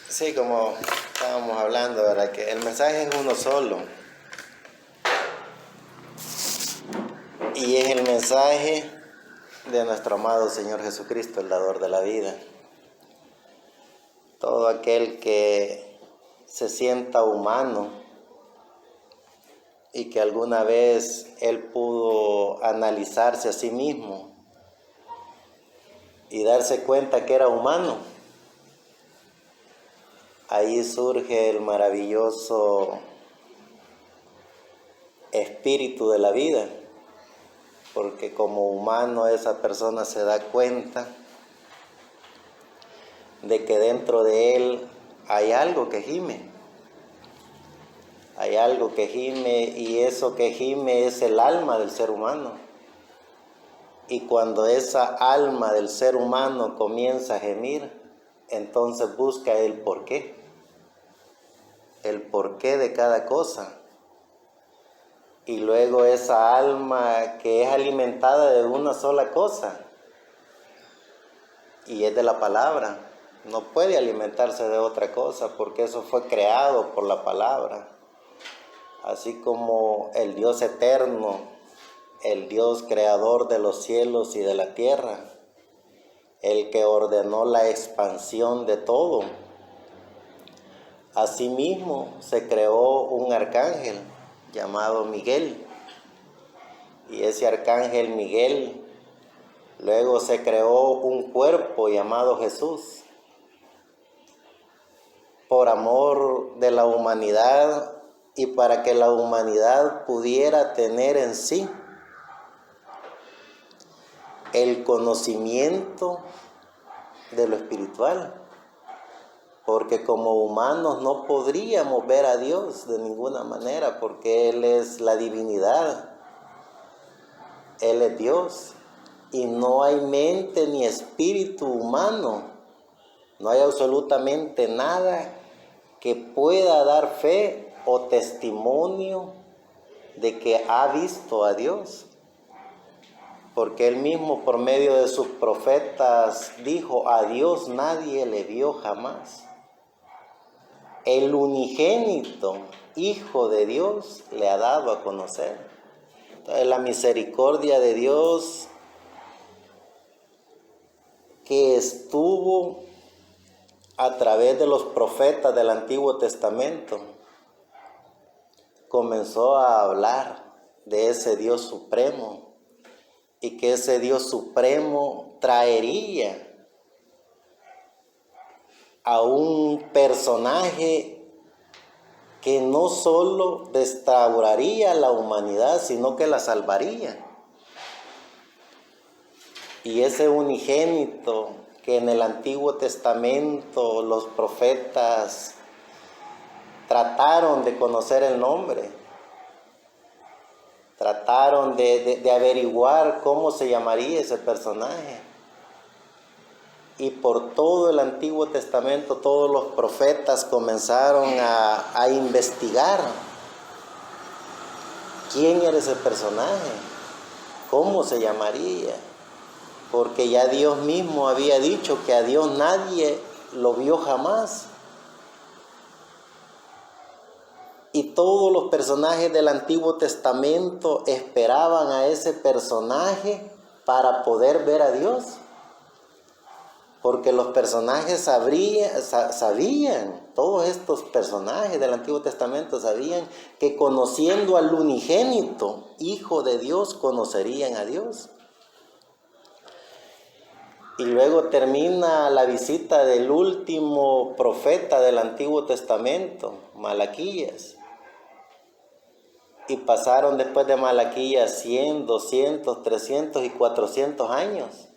Sí, como estábamos hablando, ¿verdad? Que el mensaje es uno solo. Y es el mensaje de nuestro amado Señor Jesucristo, el dador de la vida. Todo aquel que se sienta humano y que alguna vez él pudo analizarse a sí mismo y darse cuenta que era humano, ahí surge el maravilloso espíritu de la vida, porque como humano esa persona se da cuenta de que dentro de él hay algo que gime. Hay algo que gime, y eso que gime es el alma del ser humano. Y cuando esa alma del ser humano comienza a gemir, entonces busca el porqué de cada cosa. Y luego esa alma que es alimentada de una sola cosa, y es de la palabra, no puede alimentarse de otra cosa, porque eso fue creado por la palabra. Así como el Dios eterno, el Dios creador de los cielos y de la tierra, el que ordenó la expansión de todo. Asimismo se creó un arcángel llamado Miguel, y ese arcángel Miguel, luego se creó un cuerpo llamado Jesús, por amor de la humanidad y para que la humanidad pudiera tener en sí el conocimiento de lo espiritual, porque como humanos no podríamos ver a Dios de ninguna manera, porque Él es la divinidad, Él es Dios, y no hay mente ni espíritu humano, no hay absolutamente nada que pueda dar fe o testimonio de que ha visto a Dios. Porque Él mismo por medio de sus profetas dijo: a Dios nadie le vio jamás. El unigénito Hijo de Dios le ha dado a conocer. Entonces la misericordia de Dios que estuvo a través de los profetas del Antiguo Testamento comenzó a hablar de ese Dios supremo, y que ese Dios supremo traería a un personaje que no solo restauraría la humanidad, sino que la salvaría. Y ese unigénito que en el Antiguo Testamento los profetas trataron de conocer el nombre, trataron de averiguar cómo se llamaría ese personaje. Y por todo el Antiguo Testamento todos los profetas comenzaron a investigar quién era ese personaje, cómo se llamaría, porque ya Dios mismo había dicho que a Dios nadie lo vio jamás. Y todos los personajes del Antiguo Testamento esperaban a ese personaje para poder ver a Dios. Porque los personajes sabían, todos estos personajes del Antiguo Testamento sabían que conociendo al unigénito Hijo de Dios, conocerían a Dios. Y luego termina la visita del último profeta del Antiguo Testamento, Malaquías. Y pasaron después de Malaquías 100, 200, 300 y 400 años.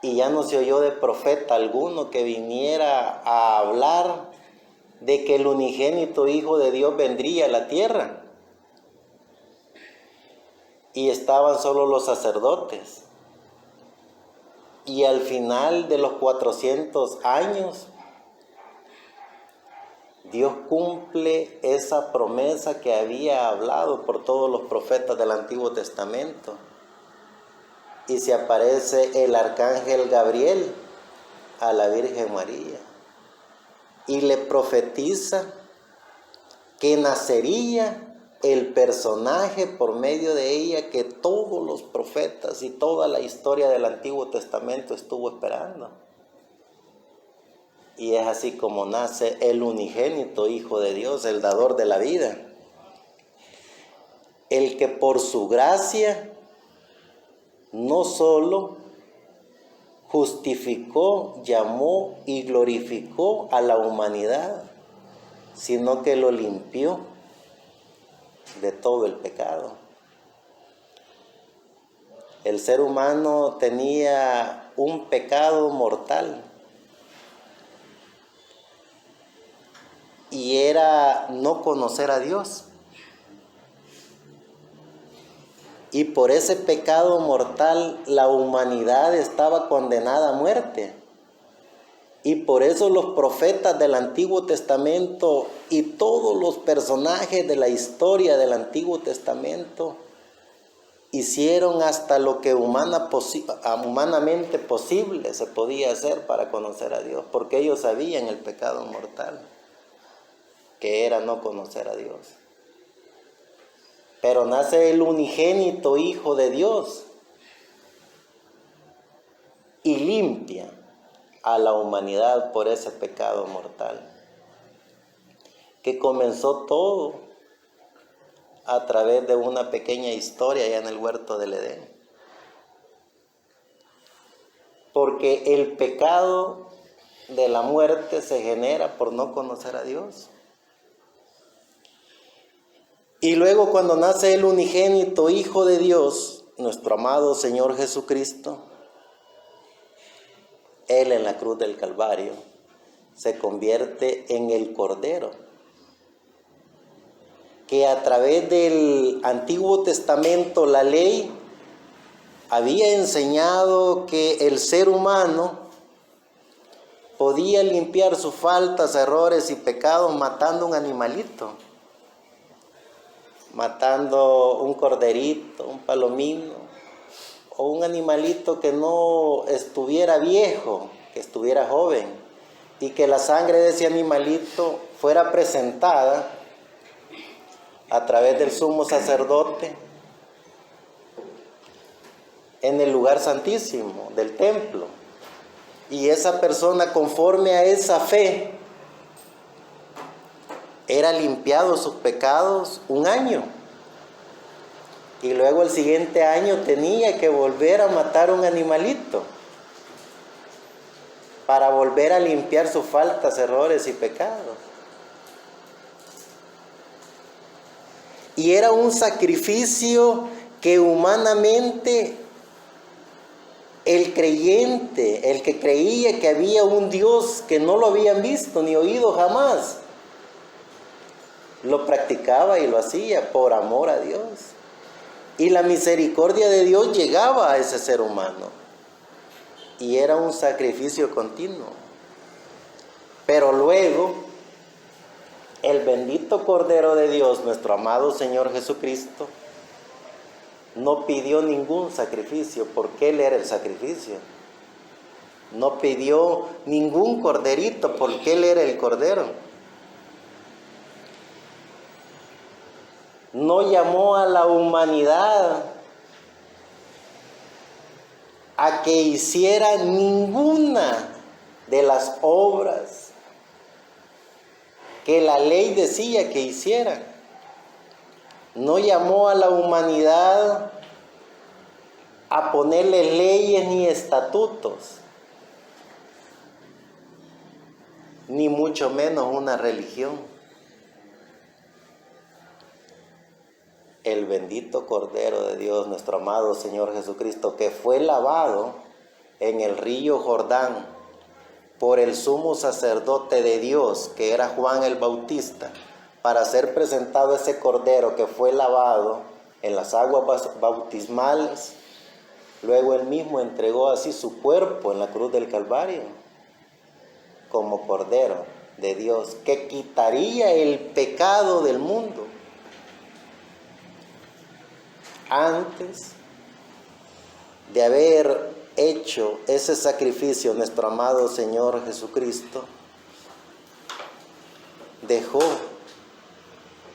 Y ya no se oyó de profeta alguno que viniera a hablar de que el unigénito Hijo de Dios vendría a la tierra. Y estaban solo los sacerdotes. Y al final de los 400 años, Dios cumple esa promesa que había hablado por todos los profetas del Antiguo Testamento. Y se aparece el arcángel Gabriel a la Virgen María. y le profetiza que nacería el personaje por medio de ella que todos los profetas y toda la historia del Antiguo Testamento estuvo esperando. Y es así como nace el unigénito Hijo de Dios, el dador de la vida, el que por su gracia no solo justificó, llamó y glorificó a la humanidad, sino que lo limpió de todo el pecado. El ser humano tenía un pecado mortal y era no conocer a Dios. Y por ese pecado mortal la humanidad estaba condenada a muerte. Y por eso los profetas del Antiguo Testamento y todos los personajes de la historia del Antiguo Testamento hicieron hasta lo que humanamente posible se podía hacer para conocer a Dios, porque ellos sabían el pecado mortal, que era no conocer a Dios. Pero nace el unigénito Hijo de Dios y limpia a la humanidad por ese pecado mortal, que comenzó todo a través de una pequeña historia allá en el huerto del Edén. Porque el pecado de la muerte se genera por no conocer a Dios. Y luego cuando nace el unigénito Hijo de Dios, nuestro amado Señor Jesucristo, Él en la cruz del Calvario se convierte en el Cordero, que a través del Antiguo Testamento la ley había enseñado que el ser humano podía limpiar sus faltas, errores y pecados matando un animalito, matando un corderito, un palomino o un animalito que no estuviera viejo, que estuviera joven, y que la sangre de ese animalito fuera presentada a través del sumo sacerdote en el lugar santísimo del templo. Y esa persona, conforme a esa fe, era limpiado sus pecados un año. Y luego el siguiente año tenía que volver a matar un animalito para volver a limpiar sus faltas, errores y pecados. Y era un sacrificio que humanamente el creyente, el que creía que había un Dios que no lo habían visto ni oído jamás, lo practicaba y lo hacía por amor a Dios. Y la misericordia de Dios llegaba a ese ser humano. Y era un sacrificio continuo. Pero luego, el bendito Cordero de Dios, nuestro amado Señor Jesucristo, no pidió ningún sacrificio, porque Él era el sacrificio. No pidió ningún corderito, porque Él era el Cordero. No llamó a la humanidad a que hiciera ninguna de las obras que la ley decía que hicieran. No llamó a la humanidad a ponerle leyes ni estatutos, ni mucho menos una religión. El bendito Cordero de Dios, nuestro amado Señor Jesucristo, que fue lavado en el río Jordán por el sumo sacerdote de Dios, que era Juan el Bautista, para ser presentado ese Cordero que fue lavado en las aguas bautismales. Luego Él mismo entregó así su cuerpo en la cruz del Calvario como Cordero de Dios, que quitaría el pecado del mundo. Antes de haber hecho ese sacrificio nuestro amado Señor Jesucristo, dejó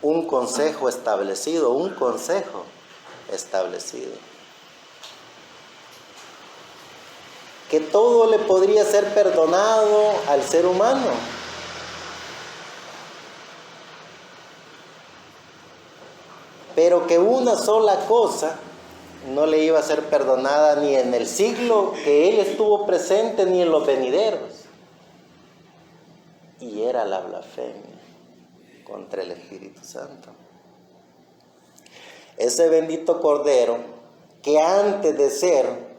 un consejo establecido, que todo le podría ser perdonado al ser humano. Pero que una sola cosa no le iba a ser perdonada ni en el siglo que él estuvo presente, ni en los venideros. Y era la blasfemia contra el Espíritu Santo. Ese bendito Cordero, que antes de ser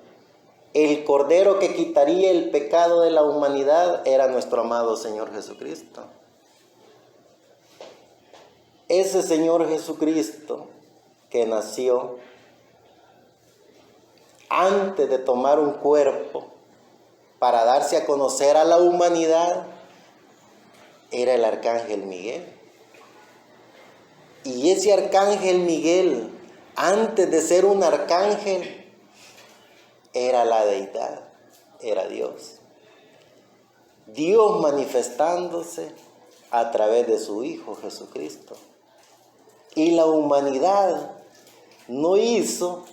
el Cordero que quitaría el pecado de la humanidad, era nuestro amado Señor Jesucristo. Ese Señor Jesucristo que nació antes de tomar un cuerpo para darse a conocer a la humanidad, era el Arcángel Miguel. Y ese Arcángel Miguel, antes de ser un arcángel, era la deidad, era Dios. Dios manifestándose a través de su Hijo Jesucristo. Y la humanidad no hizo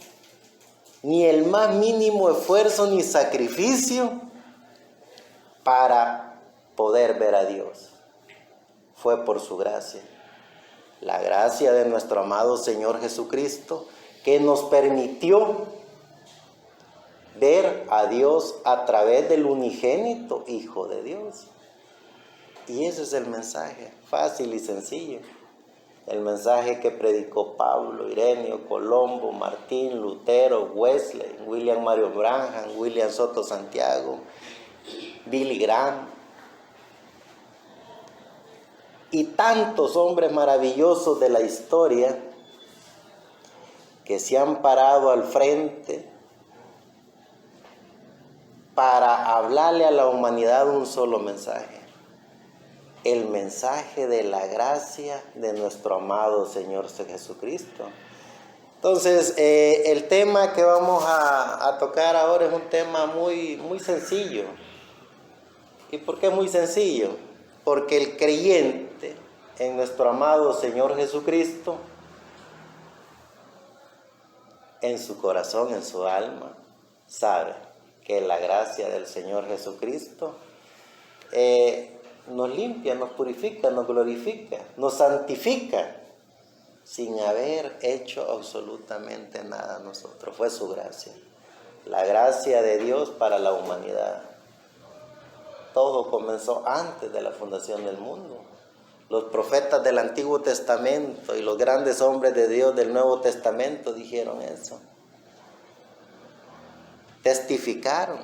ni el más mínimo esfuerzo ni sacrificio para poder ver a Dios. Fue por su gracia. La gracia de nuestro amado Señor Jesucristo, que nos permitió ver a Dios a través del unigénito Hijo de Dios. Y ese es el mensaje, fácil y sencillo. El mensaje que predicó Pablo, Ireneo, Colombo, Martín, Lutero, Wesley, William Mario Branham, William Soto Santiago, Billy Graham. Y tantos hombres maravillosos de la historia que se han parado al frente para hablarle a la humanidad un solo mensaje. El mensaje de la gracia de nuestro amado Señor Jesucristo. Entonces, el tema que vamos a tocar ahora es un tema muy sencillo. ¿Y por qué muy sencillo? Porque el creyente en nuestro amado Señor Jesucristo, en su corazón, en su alma, sabe que la gracia del Señor Jesucristo nos limpia, nos purifica, nos glorifica, nos santifica, sin haber hecho absolutamente nada nosotros. Fue su gracia, la gracia de Dios para la humanidad. Todo comenzó antes de la fundación del mundo. Los profetas del Antiguo Testamento y los grandes hombres de Dios del Nuevo Testamento dijeron eso. Testificaron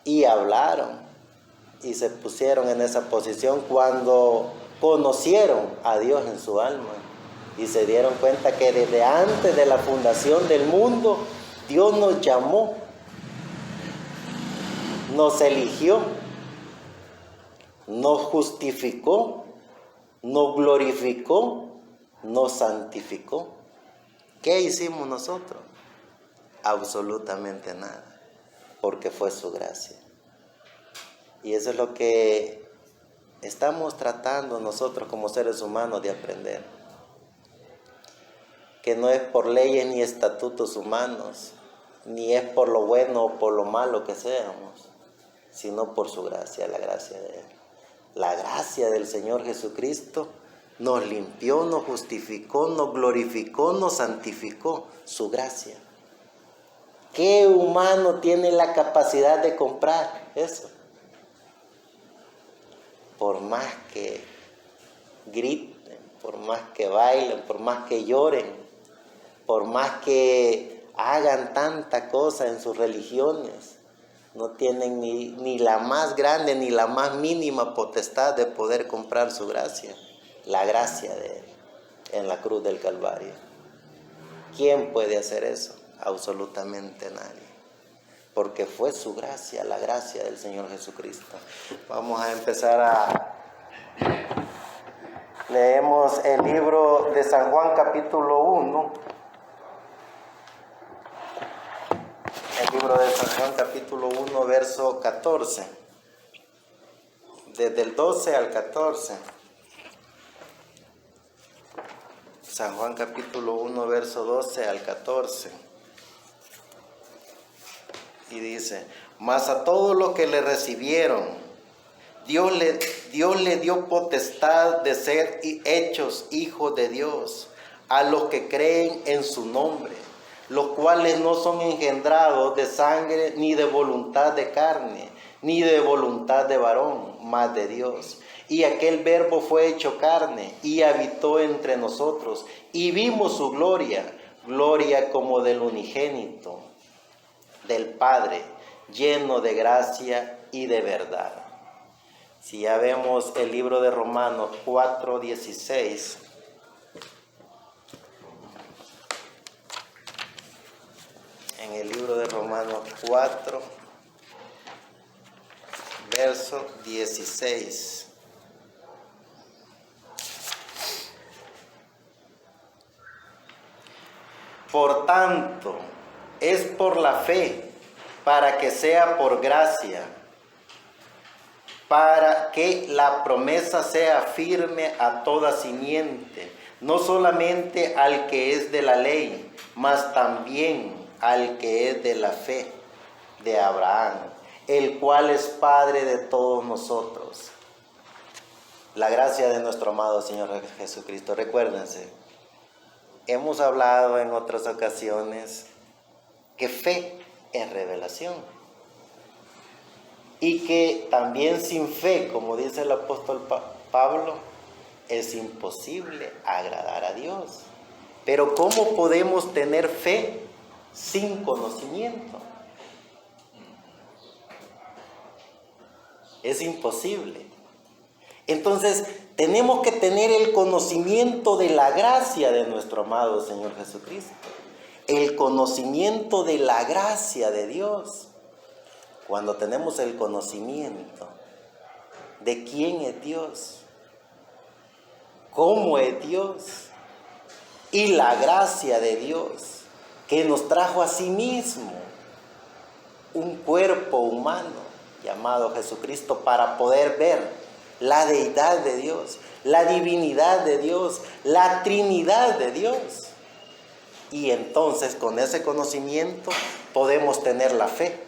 y hablaron y se pusieron en esa posición cuando conocieron a Dios en su alma y se dieron cuenta que desde antes de la fundación del mundo Dios nos llamó, nos eligió, nos justificó, nos glorificó, nos santificó. ¿Qué hicimos nosotros? Absolutamente nada, porque fue su gracia. Y eso es lo que estamos tratando nosotros como seres humanos de aprender. Que no es por leyes ni estatutos humanos, ni es por lo bueno o por lo malo que seamos, sino por su gracia, la gracia de Él. La gracia del Señor Jesucristo nos limpió, nos justificó, nos glorificó, nos santificó. Su gracia. ¿Qué humano tiene la capacidad de comprar eso? Por más que griten, por más que bailen, por más que lloren, por más que hagan tanta cosa en sus religiones, no tienen ni la más grande ni la más mínima potestad de poder comprar su gracia, la gracia de Él en la cruz del Calvario. ¿Quién puede hacer eso? Absolutamente nadie. Porque fue su gracia, la gracia del Señor Jesucristo. Vamos a empezar leemos el libro de San Juan capítulo 1. El libro de San Juan capítulo 1 verso 14. desde el 12 al 14. San Juan capítulo 1, verso 12 al 14. Y dice: mas a todos los que le recibieron, Dios le dio potestad de ser hechos hijos de Dios, a los que creen en su nombre, los cuales no son engendrados de sangre, ni de voluntad de carne, ni de voluntad de varón, mas de Dios. Y aquel Verbo fue hecho carne, y habitó entre nosotros, y vimos su gloria, gloria como del unigénito del Padre, lleno de gracia y de verdad. Si ya vemos el libro de Romanos 4:16, en el libro de Romanos 4, verso 16. Por tanto, es por la fe, para que sea por gracia, para que la promesa sea firme a toda simiente, no solamente al que es de la ley, mas también al que es de la fe de Abraham, el cual es Padre de todos nosotros. La gracia de nuestro amado Señor Jesucristo. Recuérdense, hemos hablado en otras ocasiones que fe es revelación. Y que también sin fe, como dice el apóstol Pablo, es imposible agradar a Dios. Pero ¿cómo podemos tener fe sin conocimiento? Es imposible. Entonces, tenemos que tener el conocimiento de la gracia de nuestro amado Señor Jesucristo. El conocimiento de la gracia de Dios. Cuando tenemos el conocimiento de quién es Dios, cómo es Dios, y la gracia de Dios, que nos trajo a sí mismo un cuerpo humano llamado Jesucristo, para poder ver la deidad de Dios, la divinidad de Dios, la Trinidad de Dios. Y entonces con ese conocimiento podemos tener la fe.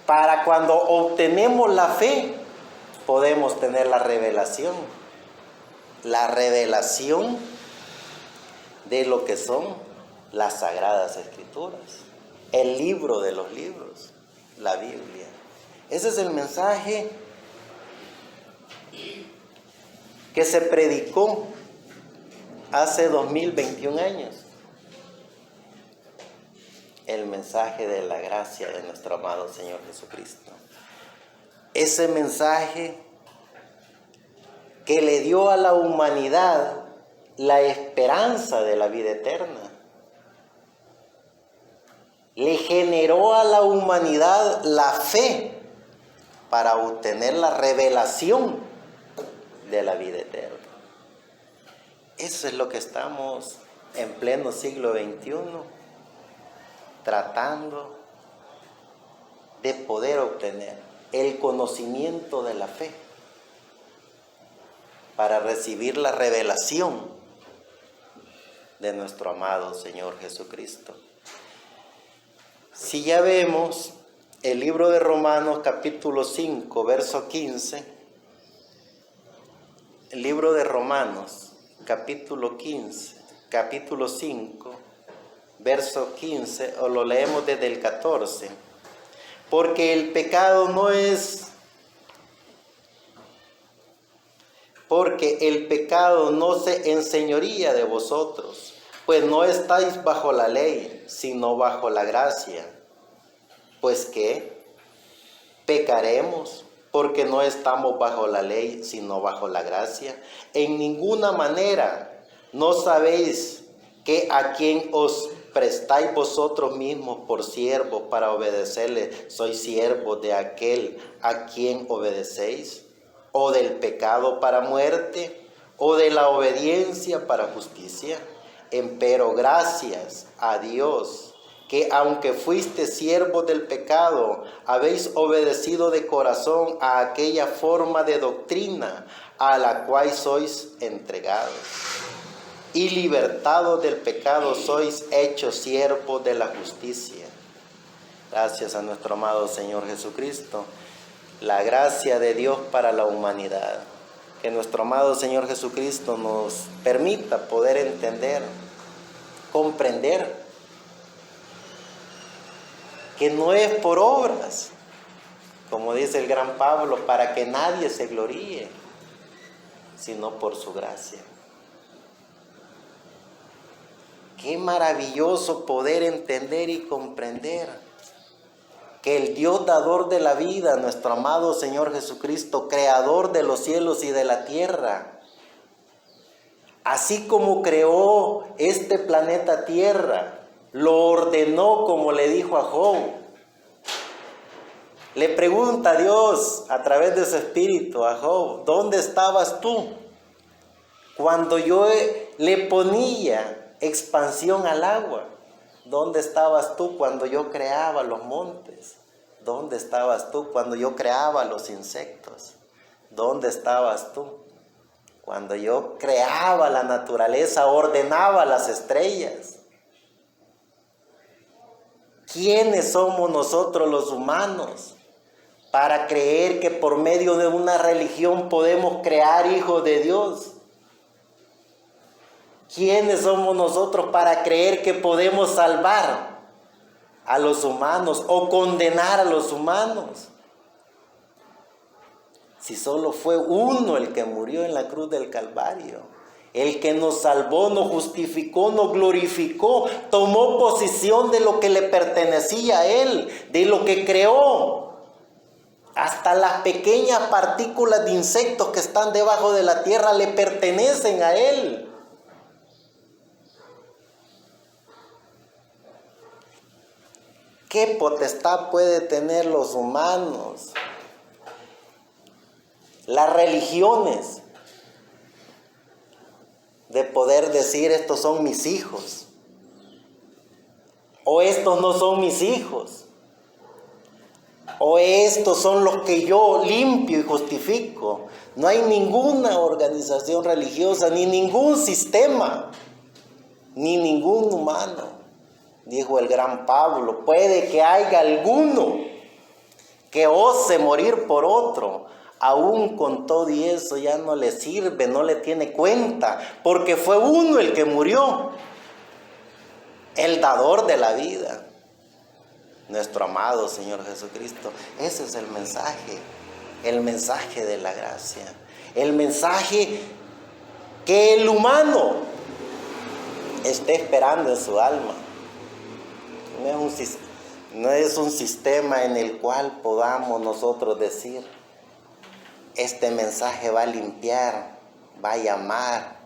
Para cuando obtenemos la fe, podemos tener la revelación. La revelación de lo que son las Sagradas Escrituras. El libro de los libros, la Biblia. Ese es el mensaje que se predicó hace 2021 años. El mensaje de la gracia de nuestro amado Señor Jesucristo. Ese mensaje que le dio a la humanidad la esperanza de la vida eterna. Le generó a la humanidad la fe para obtener la revelación de la vida eterna. Eso es lo que estamos en pleno siglo XXI tratando de poder obtener, el conocimiento de la fe para recibir la revelación de nuestro amado Señor Jesucristo. Si ya vemos el libro de Romanos capítulo 5, verso 15, el libro de Romanos capítulo 5, verso 15, o lo leemos desde el 14. Porque el pecado no se enseñoría de vosotros, pues no estáis bajo la ley, sino bajo la gracia. Pues ¿qué? ¿Pecaremos porque no estamos bajo la ley, sino bajo la gracia? En ninguna manera. ¿No sabéis que a quien os prestáis vosotros mismos por siervos para obedecerle, sois siervos de aquel a quien obedecéis? ¿O del pecado para muerte, o de la obediencia para justicia? Empero gracias a Dios que aunque fuiste siervos del pecado, habéis obedecido de corazón a aquella forma de doctrina a la cual sois entregados. Y libertados del pecado sois hechos siervos de la justicia. Gracias a nuestro amado Señor Jesucristo. La gracia de Dios para la humanidad. Que nuestro amado Señor Jesucristo nos permita poder entender, comprender, que no es por obras, como dice el gran Pablo, para que nadie se gloríe, sino por su gracia. Qué maravilloso poder entender y comprender que el Dios dador de la vida, nuestro amado Señor Jesucristo, creador de los cielos y de la tierra, así como creó este planeta Tierra, lo ordenó como le dijo a Job. Le pregunta a Dios a través de su espíritu a Job: ¿dónde estabas tú cuando yo le ponía expansión al agua? ¿Dónde estabas tú cuando yo creaba los montes? ¿Dónde estabas tú cuando yo creaba los insectos? ¿Dónde estabas tú cuando yo creaba la naturaleza, ordenaba las estrellas? ¿Quiénes somos nosotros los humanos para creer que por medio de una religión podemos crear hijos de Dios? ¿Quiénes somos nosotros para creer que podemos salvar a los humanos o condenar a los humanos? Si solo fue uno el que murió en la cruz del Calvario. El que nos salvó, nos justificó, nos glorificó, tomó posesión de lo que le pertenecía a Él, de lo que creó. Hasta las pequeñas partículas de insectos que están debajo de la tierra le pertenecen a Él. ¿Qué potestad puede tener los humanos? Las religiones, de poder decir: estos son mis hijos, o estos no son mis hijos, o estos son los que yo limpio y justifico. No hay ninguna organización religiosa, ni ningún sistema, ni ningún humano, dijo el gran Pablo. Puede que haya alguno que ose morir por otro, aún con todo y eso ya no le sirve, no le tiene cuenta, porque fue uno el que murió, el dador de la vida, nuestro amado Señor Jesucristo. Ese es el mensaje de la gracia, el mensaje que el humano esté esperando en su alma. No es un sistema en el cual podamos nosotros decir: este mensaje va a limpiar, va a llamar,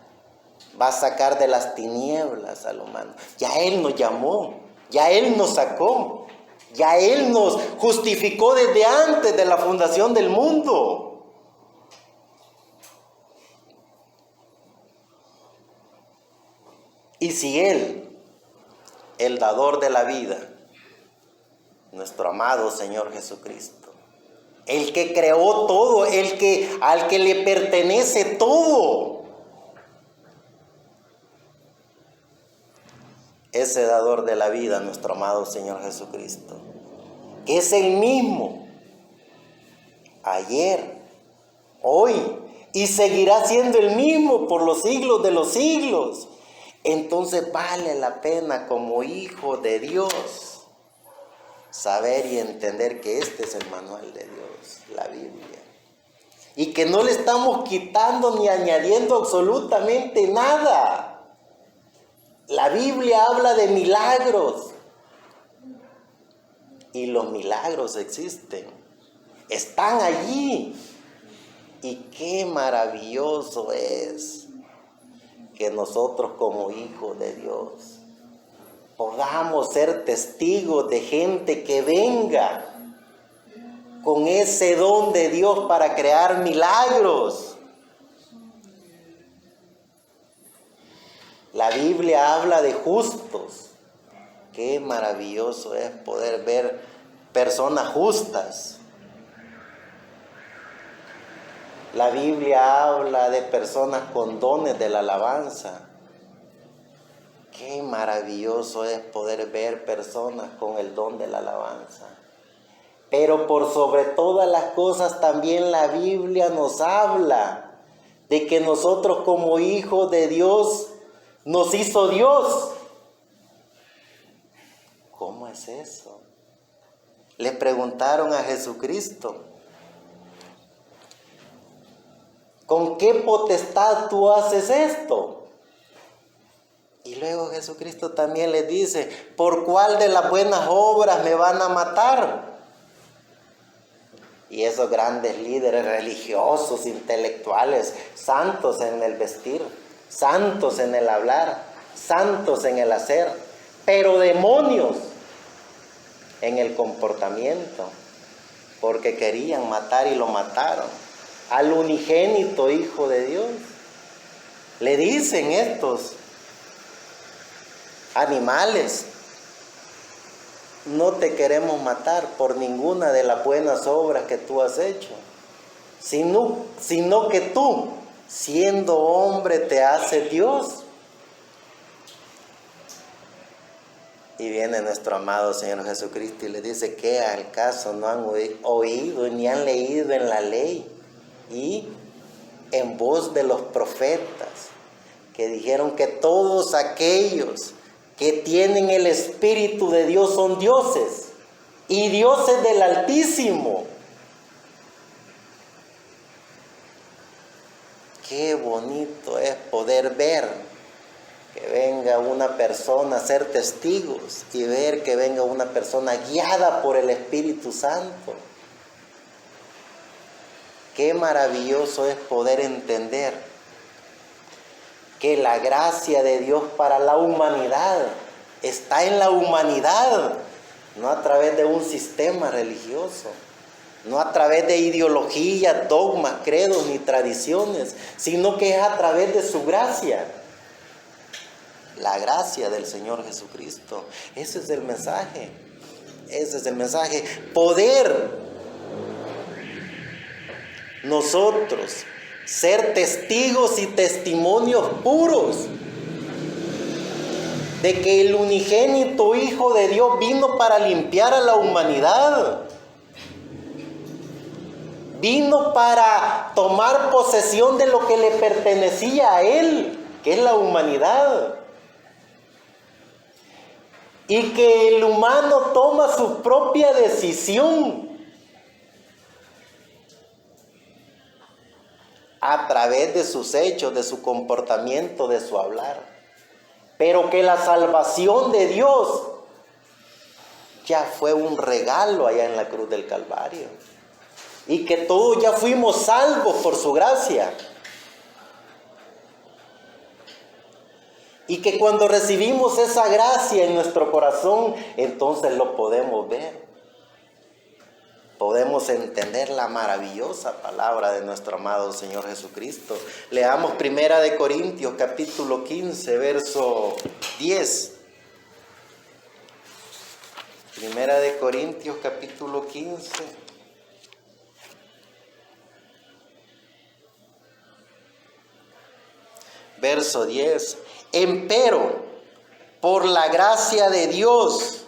va a sacar de las tinieblas al humano. Ya Él nos llamó, ya Él nos sacó, ya Él nos justificó desde antes de la fundación del mundo. Y si Él, el dador de la vida, nuestro amado Señor Jesucristo, el que creó todo, al que le pertenece todo, ese dador de la vida, nuestro amado Señor Jesucristo, es el mismo ayer, hoy, y seguirá siendo el mismo por los siglos de los siglos. Entonces vale la pena, como hijo de Dios, saber y entender que este es el manual de Dios, la Biblia, y que no le estamos quitando ni añadiendo absolutamente nada. La Biblia habla de milagros, y los milagros existen, están allí, y qué maravilloso es que nosotros como hijos de Dios podamos ser testigos de gente que venga con ese don de Dios para crear milagros. La Biblia habla de justos, Qué maravilloso es poder ver personas justas. La Biblia habla de personas con dones de la alabanza. Qué maravilloso es poder ver personas con el don de la alabanza. Pero por sobre todas las cosas también la Biblia nos habla de que nosotros como hijos de Dios nos hizo Dios. ¿Cómo es eso? Le preguntaron a Jesucristo, ¿con qué potestad tú haces esto? Y luego Jesucristo también les dice, ¿por cuál de las buenas obras me van a matar? Y esos grandes líderes religiosos, intelectuales, santos en el vestir, santos en el hablar, santos en el hacer, pero demonios en el comportamiento, porque querían matar y lo mataron al unigénito Hijo de Dios. Le dicen estos animales, no te queremos matar por ninguna de las buenas obras que tú has hecho, sino que tú, siendo hombre, te haces Dios. Y viene nuestro amado Señor Jesucristo y le dice, ¿qué al caso no han oído ni han leído en la ley y en voz de los profetas que dijeron que todos aquellos que tienen el Espíritu de Dios son dioses y dioses del Altísimo? Qué bonito es poder ver que venga una persona a ser testigos y ver que venga una persona guiada por el Espíritu Santo. Qué maravilloso es poder entender que la gracia de Dios para la humanidad está en la humanidad, no a través de un sistema religioso, no a través de ideologías, dogmas, credos ni tradiciones, sino que es a través de su gracia. La gracia del Señor Jesucristo. Ese es el mensaje. Ese es el mensaje. Poder nosotros ser testigos y testimonios puros de que el unigénito Hijo de Dios vino para limpiar a la humanidad. Vino para tomar posesión de lo que le pertenecía a Él, que es la humanidad. Y que el humano toma su propia decisión a través de sus hechos, de su comportamiento, de su hablar. Pero que la salvación de Dios ya fue un regalo allá en la cruz del Calvario. Y que todos ya fuimos salvos por su gracia. Y que cuando recibimos esa gracia en nuestro corazón, entonces lo podemos ver. Podemos entender la maravillosa palabra de nuestro amado Señor Jesucristo. Leamos 1 Corintios capítulo 15, verso 10. 1 Corintios capítulo 15. Verso 10. Empero, por la gracia de Dios,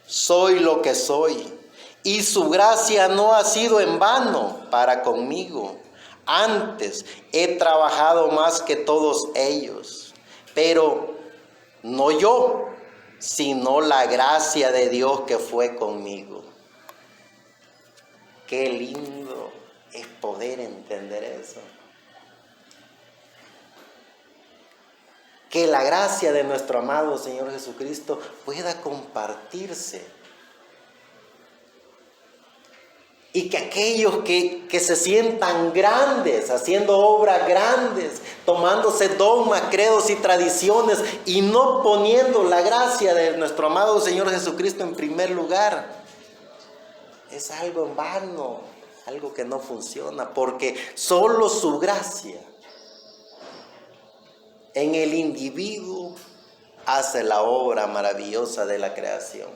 soy lo que soy. Y su gracia no ha sido en vano para conmigo. Antes he trabajado más que todos ellos. Pero no yo, sino la gracia de Dios que fue conmigo. Qué lindo es poder entender eso. Que la gracia de nuestro amado Señor Jesucristo pueda compartirse. Y que aquellos que se sientan grandes, haciendo obras grandes, tomándose dogmas, credos y tradiciones y no poniendo la gracia de nuestro amado Señor Jesucristo en primer lugar, es algo en vano, algo que no funciona, porque solo su gracia en el individuo hace la obra maravillosa de la creación.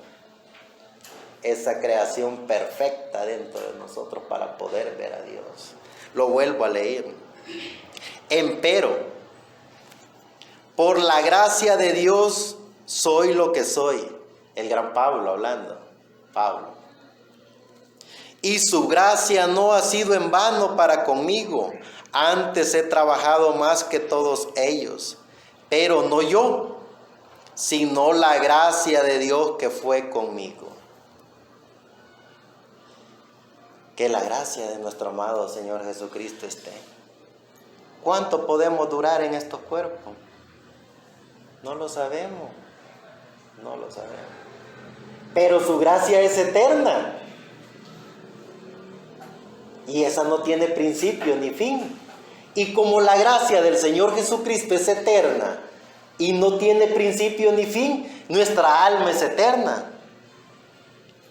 Esa creación perfecta dentro de nosotros para poder ver a Dios. Lo vuelvo a leer. Empero, por la gracia de Dios soy lo que soy. El gran Pablo hablando. Pablo. Y su gracia no ha sido en vano para conmigo. Antes he trabajado más que todos ellos. Pero no yo, sino la gracia de Dios que fue conmigo. Que la gracia de nuestro amado Señor Jesucristo esté. ¿Cuánto podemos durar en estos cuerpos? No lo sabemos. No lo sabemos. Pero su gracia es eterna. Y esa no tiene principio ni fin. Y como la gracia del Señor Jesucristo es eterna y no tiene principio ni fin, nuestra alma es eterna.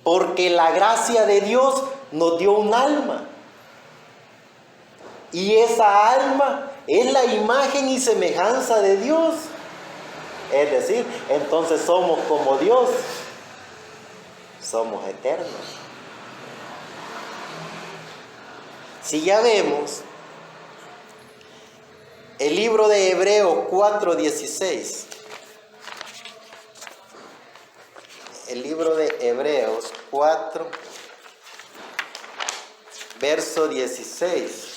Porque la gracia de Dios nos dio un alma. Y esa alma es la imagen y semejanza de Dios. Es decir, entonces somos como Dios. Somos eternos. Si ya vemos el libro de Hebreos 4:16. El libro de Hebreos 4, verso 16.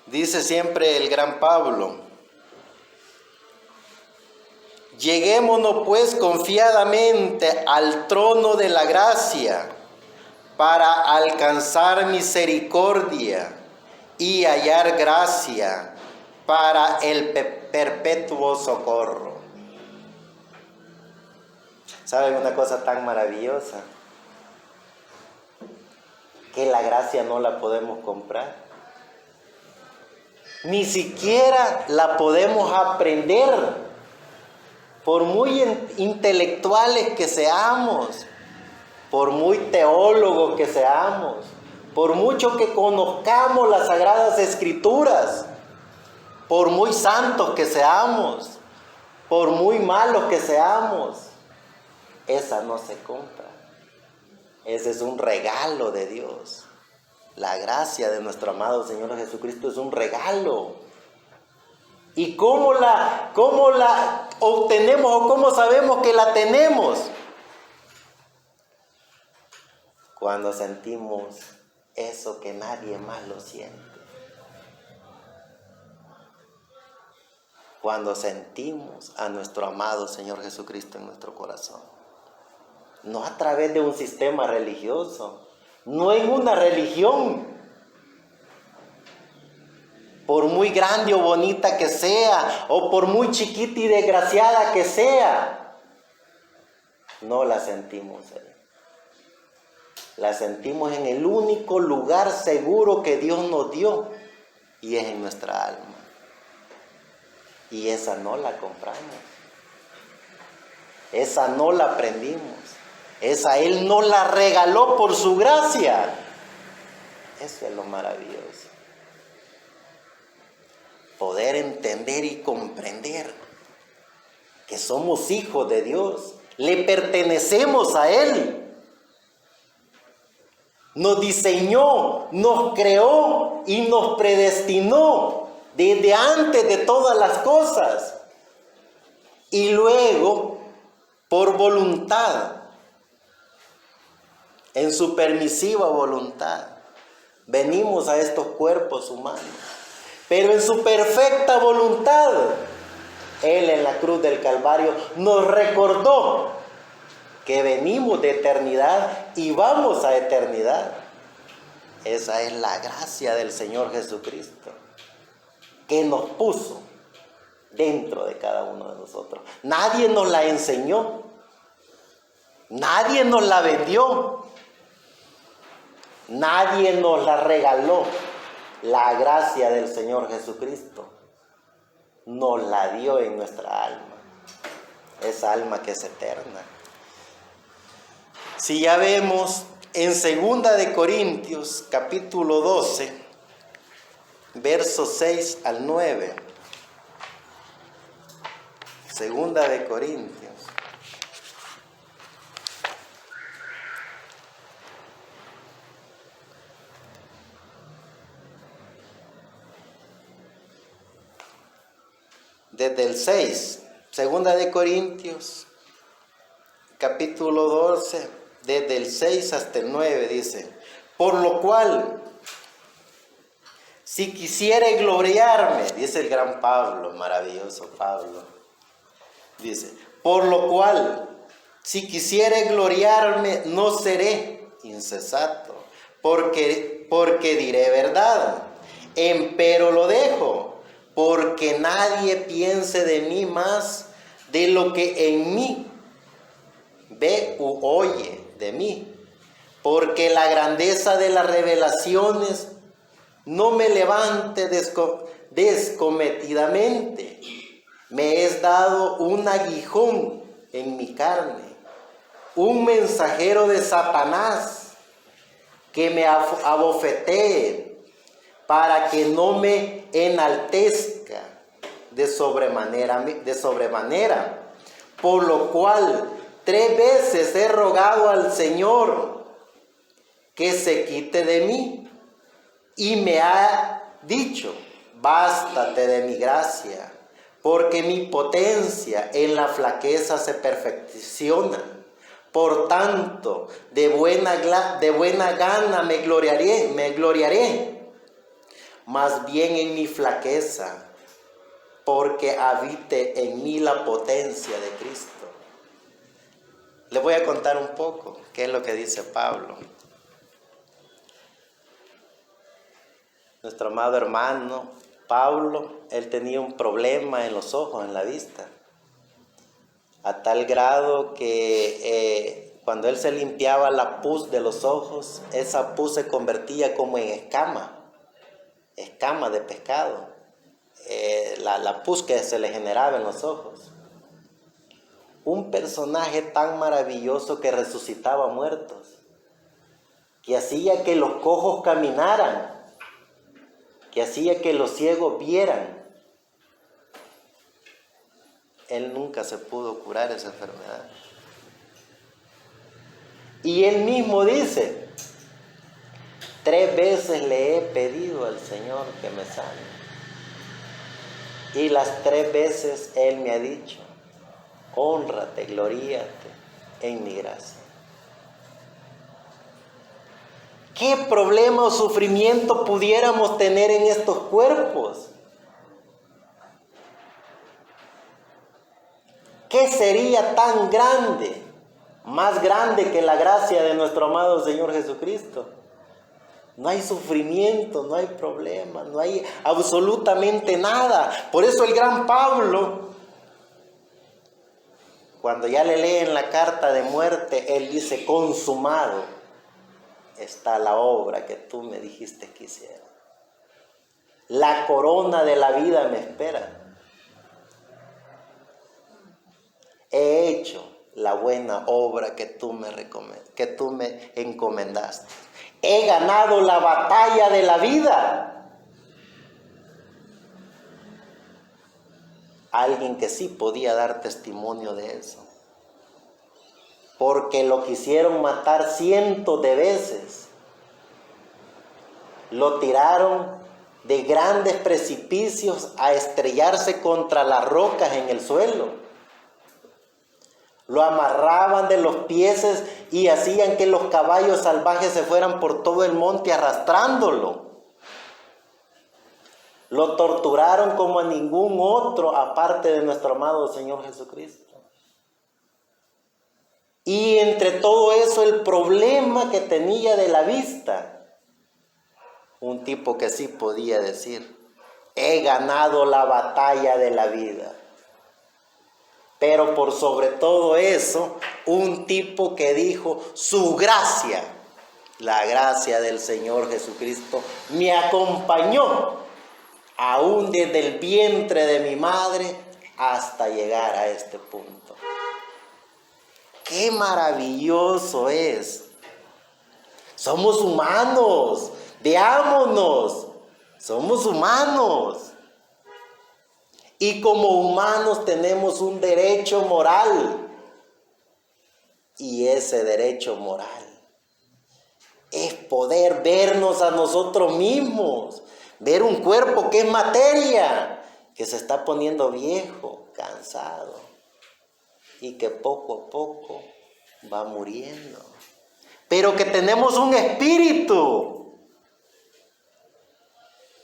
Dice siempre el gran Pablo: lleguémonos pues confiadamente al trono de la gracia para alcanzar misericordia y hallar gracia para el perpetuo socorro. ¿Saben una cosa tan maravillosa? Que la gracia no la podemos comprar. Ni siquiera la podemos aprender. Por muy intelectuales que seamos, por muy teólogos que seamos, por mucho que conozcamos las Sagradas Escrituras, por muy santos que seamos, por muy malos que seamos, esa no se compra. Ese es un regalo de Dios. La gracia de nuestro amado Señor Jesucristo es un regalo. ¿Y cómo la obtenemos o cómo sabemos que la tenemos? Cuando sentimos eso que nadie más lo siente. Cuando sentimos a nuestro amado Señor Jesucristo en nuestro corazón. No a través de un sistema religioso, no en una religión. Por muy grande o bonita que sea, o por muy chiquita y desgraciada que sea, no la sentimos ahí. La sentimos en el único lugar seguro que Dios nos dio, y es en nuestra alma. Y esa no la compramos. Esa no la aprendimos. Esa Él nos la regaló por su gracia. Eso es lo maravilloso. Poder entender y comprender que somos hijos de Dios, le pertenecemos a Él. Nos diseñó, nos creó y nos predestinó desde antes de todas las cosas. Y luego, por voluntad, en su permisiva voluntad, venimos a estos cuerpos humanos. Pero en su perfecta voluntad, Él en la cruz del Calvario nos recordó que venimos de eternidad y vamos a eternidad. Esa es la gracia del Señor Jesucristo, que nos puso dentro de cada uno de nosotros. Nadie nos la enseñó, nadie nos la vendió, nadie nos la regaló. La gracia del Señor Jesucristo nos la dio en nuestra alma, esa alma que es eterna. Si ya vemos en 2 capítulo 12, versos 6 al 9. 2 Corintios. Desde el 6, 2 Corintios, capítulo 12, desde el 6 hasta el 9 dice: por lo cual, si quisiera gloriarme, dice el gran Pablo, maravilloso Pablo, dice, por lo cual, si quisiera gloriarme, no seré insensato, porque diré verdad, empero lo dejo, porque nadie piense de mí más de lo que en mí ve u oye de mí, porque la grandeza de las revelaciones no me levante descometidamente. Me es dado un aguijón en mi carne, un mensajero de Satanás que me abofetee, para que no me enaltezca de sobremanera, por lo cual 3 veces he rogado al Señor que se quite de mí, y me ha dicho: bástate de mi gracia, porque mi potencia en la flaqueza se perfecciona. Por tanto, de buena gana me gloriaré, más bien en mi flaqueza, porque habite en mí la potencia de Cristo. Les voy a contar un poco qué es lo que dice Pablo. Nuestro amado hermano Pablo, él tenía un problema en los ojos, en la vista, a tal grado que cuando él se limpiaba la pus de los ojos, esa pus se convertía como en escama de pescado, la pus que se le generaba en los ojos. Un personaje tan maravilloso que resucitaba muertos, que hacía que los cojos caminaran, que hacía que los ciegos vieran. Él nunca se pudo curar esa enfermedad. Y él mismo dice: 3 veces le he pedido al Señor que me sane. Y las 3 veces Él me ha dicho: hónrate, gloríate en mi gracia. ¿Qué problema o sufrimiento pudiéramos tener en estos cuerpos? ¿Qué sería tan grande, más grande que la gracia de nuestro amado Señor Jesucristo? No hay sufrimiento, no hay problema, no hay absolutamente nada. Por eso el gran Pablo, cuando ya le leen la carta de muerte, él dice: consumado está la obra que tú me dijiste que hiciera. La corona de la vida me espera. He hecho la buena obra que tú me encomendaste. He ganado la batalla de la vida. Alguien que sí podía dar testimonio de eso, porque lo quisieron matar cientos de veces. Lo tiraron de grandes precipicios a estrellarse contra las rocas en el suelo. Lo amarraban de los pies y hacían que los caballos salvajes se fueran por todo el monte arrastrándolo. Lo torturaron como a ningún otro aparte de nuestro amado Señor Jesucristo. Y entre todo eso, el problema que tenía de la vista, un tipo que sí podía decir: he ganado la batalla de la vida. Pero por sobre todo eso, un tipo que dijo: su gracia, la gracia del Señor Jesucristo, me acompañó aún desde el vientre de mi madre hasta llegar a este punto. ¡Qué maravilloso es! Somos humanos, veámonos, somos humanos. Y como humanos tenemos un derecho moral. Y ese derecho moral es poder vernos a nosotros mismos, ver un cuerpo que es materia, que se está poniendo viejo, cansado, y que poco a poco va muriendo. Pero que tenemos un espíritu,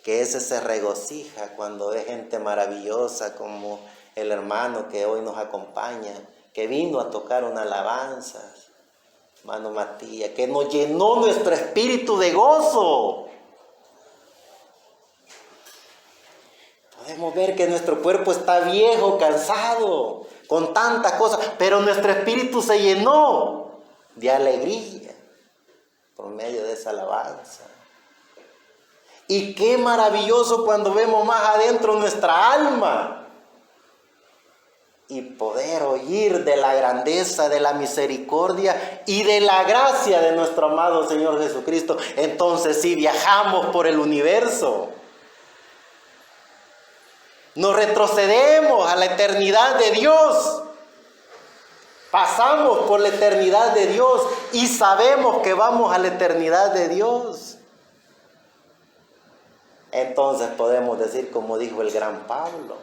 que ese se regocija cuando ve gente maravillosa como el hermano que hoy nos acompaña, que vino a tocar una alabanza, hermano Matías, que nos llenó nuestro espíritu de gozo. Podemos ver que nuestro cuerpo está viejo, cansado, con tantas cosas, pero nuestro espíritu se llenó de alegría por medio de esa alabanza. Y qué maravilloso cuando vemos más adentro nuestra alma y poder oír de la grandeza, de la misericordia y de la gracia de nuestro amado Señor Jesucristo. Entonces sí, viajamos por el universo. Nos retrocedemos a la eternidad de Dios. Pasamos por la eternidad de Dios y sabemos que vamos a la eternidad de Dios. Entonces podemos decir, como dijo el gran Pablo,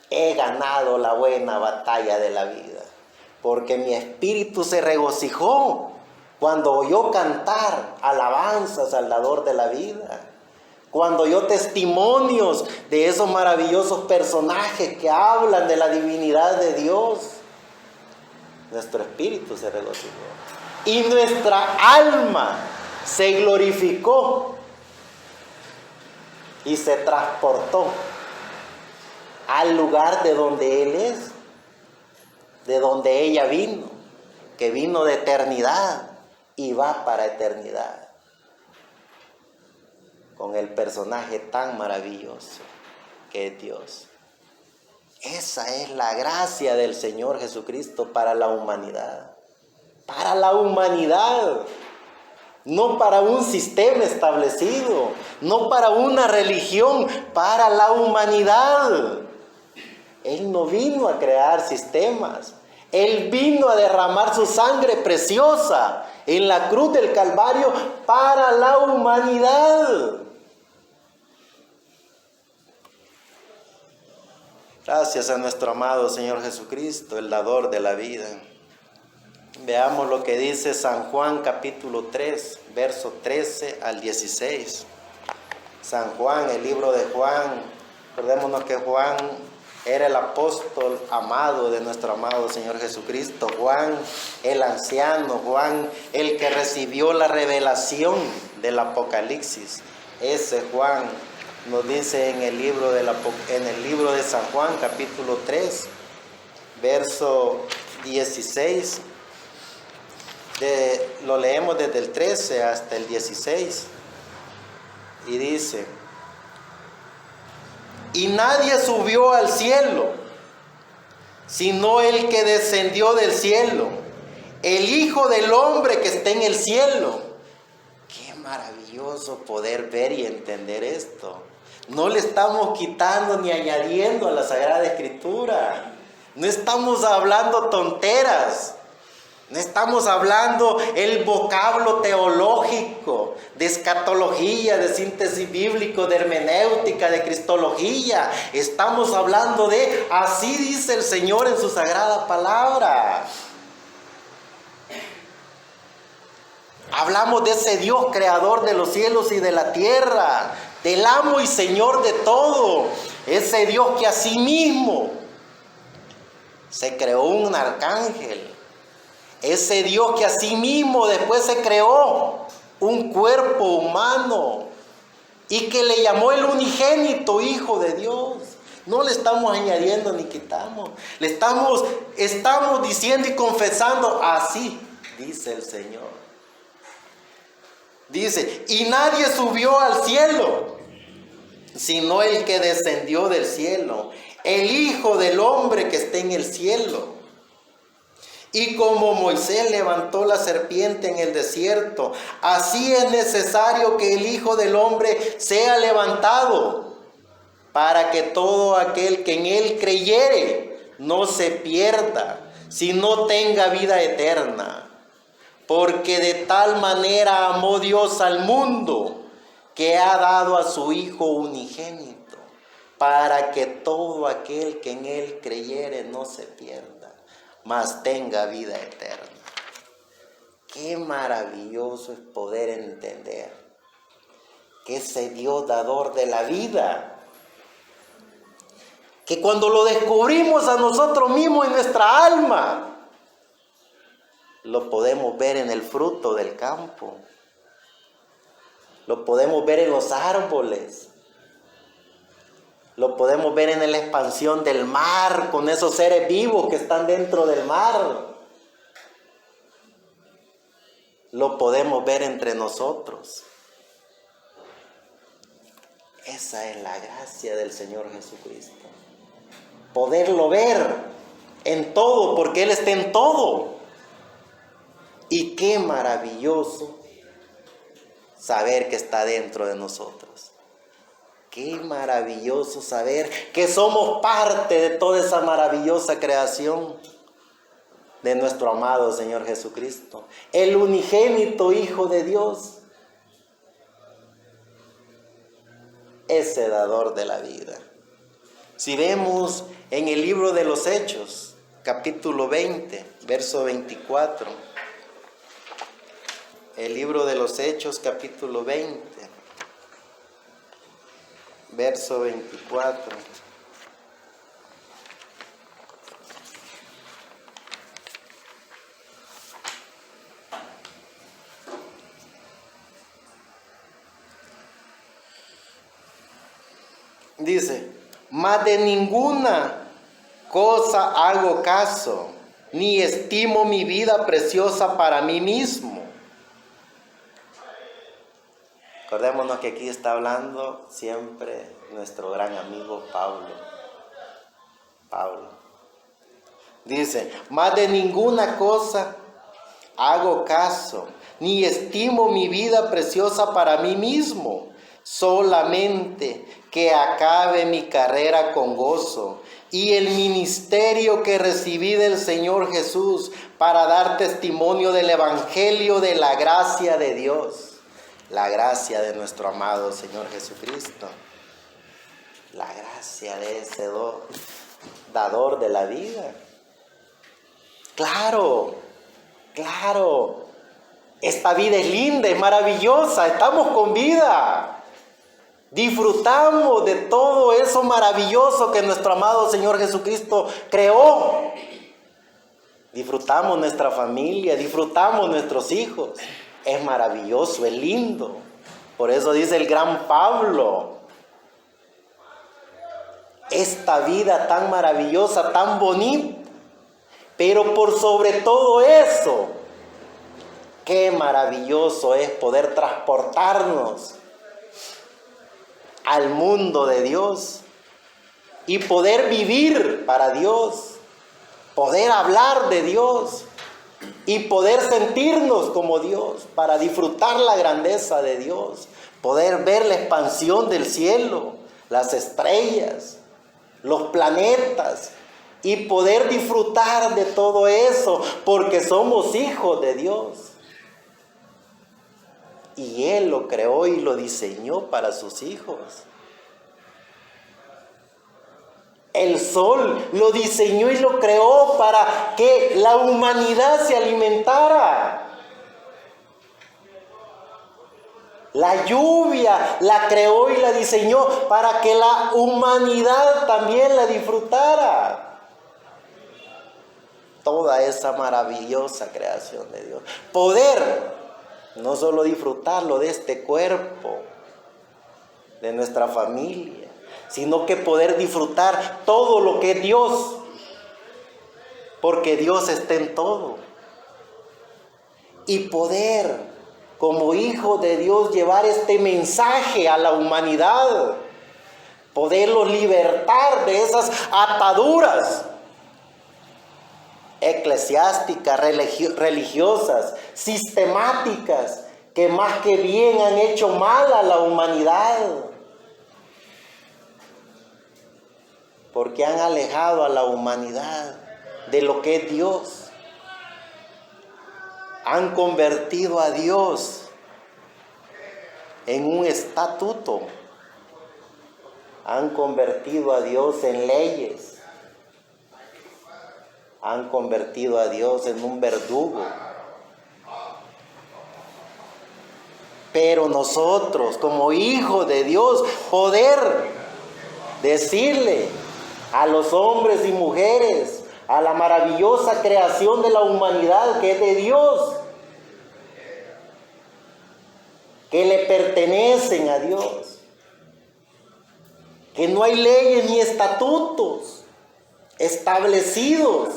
he ganado la buena batalla de la vida, porque mi espíritu se regocijó cuando oyó cantar alabanzas al dador de la vida, cuando oyó testimonios de esos maravillosos personajes que hablan de la divinidad de Dios. Nuestro espíritu se regocijó y nuestra alma se glorificó y se transportó al lugar de donde Él es, de donde ella vino, que vino de eternidad y va para eternidad, con el personaje tan maravilloso que es Dios. Esa es la gracia del Señor Jesucristo para la humanidad. Para la humanidad. No para un sistema establecido, no para una religión, para la humanidad. Él no vino a crear sistemas. Él vino a derramar su sangre preciosa en la cruz del Calvario para la humanidad. Gracias a nuestro amado Señor Jesucristo, el dador de la vida. Veamos lo que dice San Juan capítulo 3, verso 13 al 16. San Juan, el libro de Juan. Recordémonos que Juan era el apóstol amado de nuestro amado Señor Jesucristo. Juan, el anciano. Juan, el que recibió la revelación del Apocalipsis. Ese Juan nos dice en el libro de San Juan, capítulo 3, verso 16. Lo leemos desde el 13 hasta el 16. Y dice: y nadie subió al cielo, sino el que descendió del cielo, el Hijo del Hombre que está en el cielo. Qué maravilloso poder ver y entender esto. No le estamos quitando ni añadiendo a la Sagrada Escritura. No estamos hablando tonteras. No estamos hablando el vocablo teológico, de escatología, de síntesis bíblico, de hermenéutica, de cristología. Estamos hablando de, así dice el Señor en su sagrada palabra. Hablamos de ese Dios creador de los cielos y de la tierra, del amo y Señor de todo. Ese Dios que a sí mismo se creó un arcángel. Ese Dios que a sí mismo después se creó un cuerpo humano y que le llamó el unigénito Hijo de Dios. No le estamos añadiendo ni quitamos. Le estamos diciendo y confesando, así dice el Señor. Dice, y nadie subió al cielo, sino el que descendió del cielo, el Hijo del Hombre que está en el cielo. Y como Moisés levantó la serpiente en el desierto, así es necesario que el Hijo del Hombre sea levantado, para que todo aquel que en él creyere no se pierda, sino tenga vida eterna. Porque de tal manera amó Dios al mundo, que ha dado a su Hijo unigénito, para que todo aquel que en él creyere no se pierda, mas tenga vida eterna. Qué maravilloso es poder entender que ese Dios dador de la vida, que cuando lo descubrimos a nosotros mismos en nuestra alma, lo podemos ver en el fruto del campo, lo podemos ver en los árboles, lo podemos ver en la expansión del mar, con esos seres vivos que están dentro del mar. Lo podemos ver entre nosotros. Esa es la gracia del Señor Jesucristo. Poderlo ver en todo, porque Él está en todo. Y qué maravilloso saber que está dentro de nosotros. Qué maravilloso saber que somos parte de toda esa maravillosa creación de nuestro amado Señor Jesucristo, el unigénito Hijo de Dios, ese dador de la vida. Si vemos en el libro de los Hechos, capítulo 20, verso 24, el libro de los Hechos, capítulo 20, verso 24. Dice, mas de ninguna cosa hago caso, ni estimo mi vida preciosa para mí mismo. Acordémonos que aquí está hablando siempre nuestro gran amigo Pablo. Dice, mas de ninguna cosa hago caso, ni estimo mi vida preciosa para mí mismo, solamente que acabe mi carrera con gozo y el ministerio que recibí del Señor Jesús para dar testimonio del Evangelio de la gracia de Dios. La gracia de nuestro amado Señor Jesucristo. La gracia de ese dador de la vida. Claro. Esta vida es linda, es maravillosa, estamos con vida. Disfrutamos de todo eso maravilloso que nuestro amado Señor Jesucristo creó. Disfrutamos nuestra familia, disfrutamos nuestros hijos. Es maravilloso, es lindo. Por eso dice el gran Pablo, esta vida tan maravillosa, tan bonita, pero por sobre todo eso, qué maravilloso es poder transportarnos al mundo de Dios y poder vivir para Dios, poder hablar de Dios y poder sentirnos como Dios para disfrutar la grandeza de Dios, poder ver la expansión del cielo, las estrellas, los planetas y poder disfrutar de todo eso porque somos hijos de Dios. Y Él lo creó y lo diseñó para sus hijos. El sol lo diseñó y lo creó para que la humanidad se alimentara. La lluvia la creó y la diseñó para que la humanidad también la disfrutara. Toda esa maravillosa creación de Dios. Poder no solo disfrutarlo de este cuerpo, de nuestra familia, sino que poder disfrutar todo lo que es Dios, porque Dios está en todo. Y poder, como hijo de Dios, llevar este mensaje a la humanidad, poderlos libertar de esas ataduras eclesiásticas, religiosas, sistemáticas, que más que bien han hecho mal a la humanidad, porque han alejado a la humanidad de lo que es Dios. Han convertido a Dios en un estatuto. Han convertido a Dios en leyes. Han convertido a Dios en un verdugo. Pero nosotros, como hijos de Dios, poder decirle a los hombres y mujeres, a la maravillosa creación de la humanidad que es de Dios, que le pertenecen a Dios, que no hay leyes ni estatutos establecidos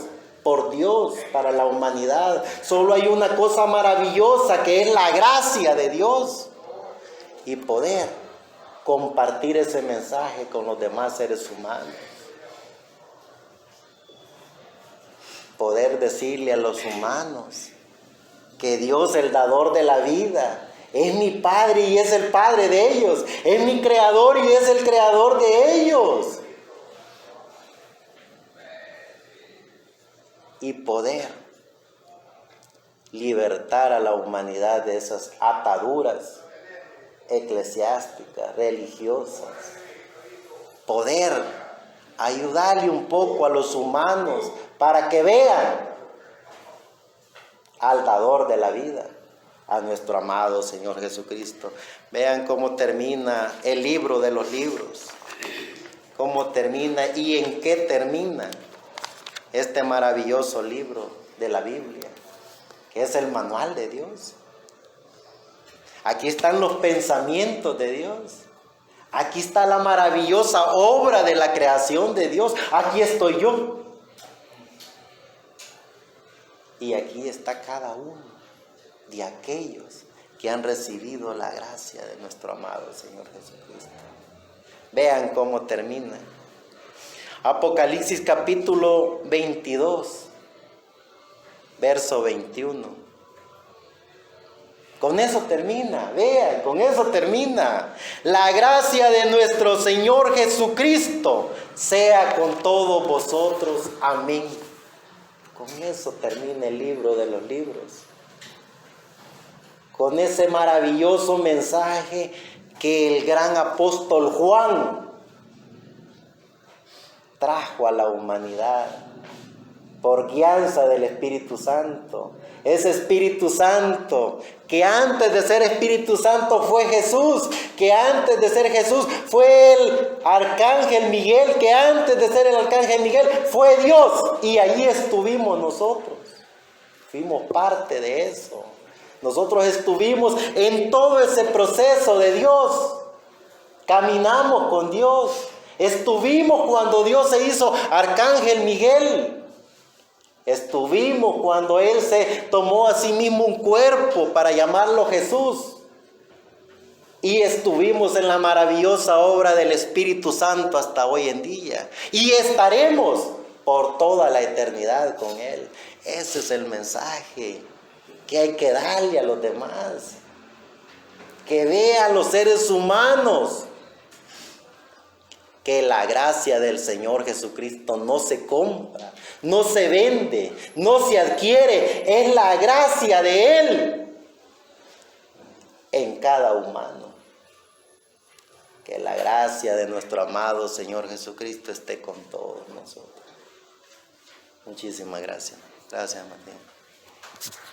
por Dios para la humanidad. Solo hay una cosa maravillosa, que es la gracia de Dios, y poder compartir ese mensaje con los demás seres humanos. Poder decirle a los humanos que Dios, el dador de la vida, es mi Padre y es el Padre de ellos. Es mi Creador y es el Creador de ellos. Y poder libertar a la humanidad de esas ataduras eclesiásticas, religiosas. Poder ayudarle un poco a los humanos para que vean al dador de la vida, a nuestro amado Señor Jesucristo. Vean cómo termina el libro de los libros, cómo termina y en qué termina este maravilloso libro de la Biblia, que es el manual de Dios. Aquí están los pensamientos de Dios. Aquí está la maravillosa obra de la creación de Dios. Aquí estoy yo. Y aquí está cada uno de aquellos que han recibido la gracia de nuestro amado Señor Jesucristo. Vean cómo termina. Apocalipsis capítulo 22, verso 21. Con eso termina, vean, con eso termina. La gracia de nuestro Señor Jesucristo sea con todos vosotros. Amén. Con eso termina el libro de los libros. Con ese maravilloso mensaje que el gran apóstol Juan trajo a la humanidad por guianza del Espíritu Santo. Ese Espíritu Santo que antes de ser Espíritu Santo fue Jesús, que antes de ser Jesús fue el Arcángel Miguel, que antes de ser el Arcángel Miguel fue Dios. Y allí estuvimos nosotros, fuimos parte de eso. Nosotros estuvimos en todo ese proceso de Dios, caminamos con Dios, estuvimos cuando Dios se hizo Arcángel Miguel. Estuvimos cuando Él se tomó a sí mismo un cuerpo para llamarlo Jesús. Y estuvimos en la maravillosa obra del Espíritu Santo hasta hoy en día. Y estaremos por toda la eternidad con Él. Ese es el mensaje que hay que darle a los demás. Que vean los seres humanos que la gracia del Señor Jesucristo no se compra, no se vende, no se adquiere. Es la gracia de Él en cada humano. Que la gracia de nuestro amado Señor Jesucristo esté con todos nosotros. Muchísimas gracias. Gracias, Martín.